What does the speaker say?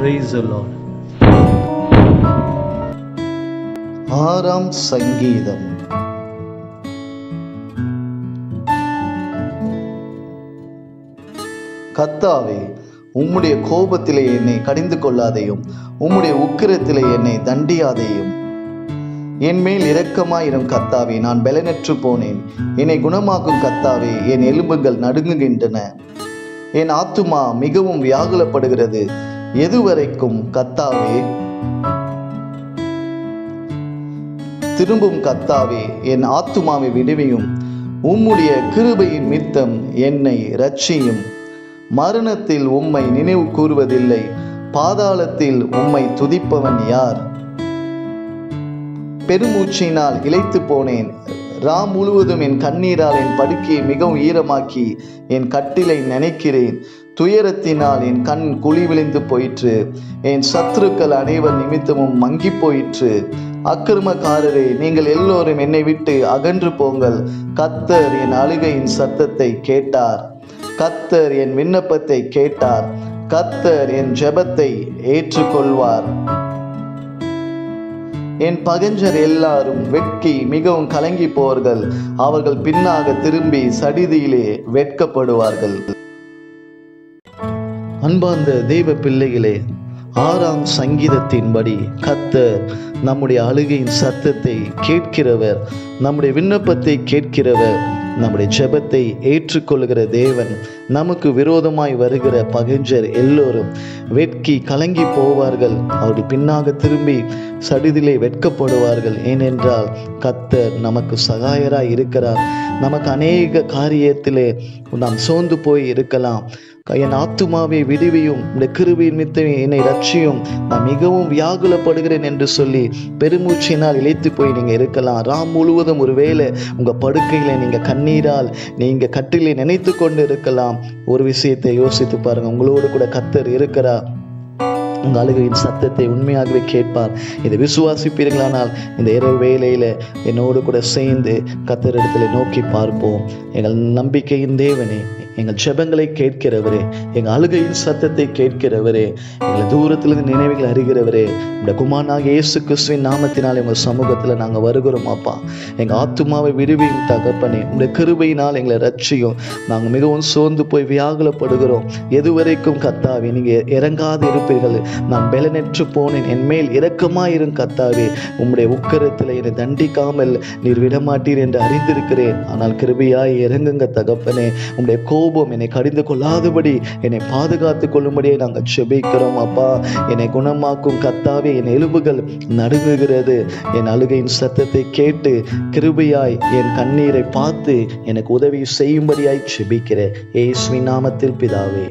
Praise the Lord. ஆறாம் சங்கீதம். கர்த்தாவே, உம்முடைய கோபத்திலே என்னை கடிந்து கொள்ளாதேயும், உம்முடைய உக்கிரத்திலே என்னை தண்டியாதேயும். என் மேல் இரக்கமாயிரும் கர்த்தாவே, நான் பலனற்று போனேன். என்னை குணமாக்கும் கர்த்தாவே, என் எலும்புகள் நடுங்குகின்றன. என் ஆத்துமா மிகவும் வியாகுலப்படுகிறது. எதுவரைக்கும் கர்த்தாவே? திரும்பும் கர்த்தாவே, என் ஆத்துமாவை விடுவியும். உம்முடைய கிருபையின் மித்தம் என்னை இரட்சியும். மரணத்தில் உம்மை நினைவு கூறுவதில்லை, பாதாளத்தில் உம்மை துதிப்பவன் யார்? பெருமூச்சினால் இளைத்து போனேன். ராம் முழுவதும் என் கண்ணீரால் என் படுக்கையை மிகவும் ஈரமாக்கி என் கட்டிலை நினைக்கிறேன். துயரத்தினால் என் கண் குழி விழுந்து போயிற்று. என் சத்துருக்கள் அனைவர் நிமித்தமும் மங்கி போயிற்று. அக்கிரமக்காரரே, நீங்கள் எல்லோரும் என்னை விட்டு அகன்று போங்கள். கர்த்தர் என் அழுகையின் சத்தத்தை கேட்டார். கர்த்தர் என் விண்ணப்பத்தை கேட்டார். கர்த்தர் என் ஜெபத்தை ஏற்றுக்கொள்வார். என் பகைஞர் எல்லாரும் வெட்கி மிகவும் கலங்கி போவார்கள். அவர்கள் பின்னாக திரும்பி சடிதியிலே வெட்கப்படுவார்கள். அன்பார்ந்த தெய்வ பிள்ளைகளே, ஆறாம் சங்கீதத்தின்படி கர்த்தர் நம்முடைய அழுகையின் சத்தத்தை கேட்கிறவர், நம்முடைய விண்ணப்பத்தை கேட்கிறவர், நம்முடைய ஜெபத்தை ஏற்றுக்கொள்கிற தேவன். நமக்கு விரோதமாய் வருகிற பகைஞர் எல்லோரும் வெட்கி கலங்கி போவார்கள். அவர்கள் பின்னாக திரும்பி சடிதிலே வெட்கப்படுவார்கள். ஏனென்றால் கர்த்தர் நமக்கு சகாயராய் இருக்கிறார். நமக்கு அநேக காரியத்திலே நாம் சோர்ந்து போய் இருக்கலாம். என் ஆத்துமாவை விடுவியும், இந்த கிருபையின் மித்தம் என்னை ரட்சியும், நான் மிகவும் வியாகுலப்படுகிறேன் என்று சொல்லி பெருமூச்சினால் இளைத்து போய் நீங்க இருக்கலாம். ராம் முழுவதும் ஒருவேளை உங்க படுக்கையில நீங்க கண்ணீரால் நீங்க கட்டிலே நினைத்து கொண்டு இருக்கலாம். ஒரு விஷயத்தை யோசித்து பாருங்க, உங்களோடு கூட கர்த்தர் இருக்கிறார். உங்கள் அழுகையின் சத்தத்தை உண்மையாகவே கேட்பார். இதை விசுவாசிப்பீர்களானால் இந்த இரவு வேளையில என்னோடு கூட சேர்ந்து கர்த்தரிடத்தில் நோக்கி பார்ப்போம். எங்கள் நம்பிக்கையின் தேவனே, எங்கள் ஜெபங்களை கேட்கிறவரே, எங்கள் அழுகையின் சத்தத்தை கேட்கிறவரே, எங்களை தூரத்திலிருந்து நினைவுகள் அறிகிறவரே, இந்த குமாரனாகிய இயேசு கிறிஸ்துவின் நாமத்தினால் எங்கள் சமூகத்தில் நாங்கள் வருகிறோம். அப்பா, எங்கள் ஆத்துமாவை விடுவியும் தகப்பனே, உங்களுடைய கிருபையினால் எங்களை ரட்சியும். நாங்கள் மிகவும் சோர்ந்து போய் வியாகுலப்படுகிறோம். எதுவரைக்கும் கர்த்தாவே நீங்கள் இறங்காது இருப்பீர்கள்? நான் பலனற்று போனேன். என் மேல் இரக்கமாயிரும் கர்த்தாவே. உம்முடைய உக்கிரத்தில் என்னை தண்டிக்காமல் நீர் விடமாட்டீர் என்று அறிந்திருக்கிறேன். ஆனால் கிருபையாய் இறங்குங்க தகப்பனே. உம்முடைய கோபம் என்னை கடிந்து கொள்ளாதபடி என்னை பாதுகாத்துக் கொள்ளும்படியே நாங்கள் செபிக்கிறோம். அப்பா, என்னை குணமாக்கும் கர்த்தாவே, என் எலும்புகள் நடுங்குகிறது. என் அழுகையின் சத்தத்தை கேட்டு கிருபையாய் என் கண்ணீரை பார்த்து எனக்கு உதவி செய்யும்படியாய் செபிக்கிறேன். இயேசுவின் நாமத்தில் பிதாவே.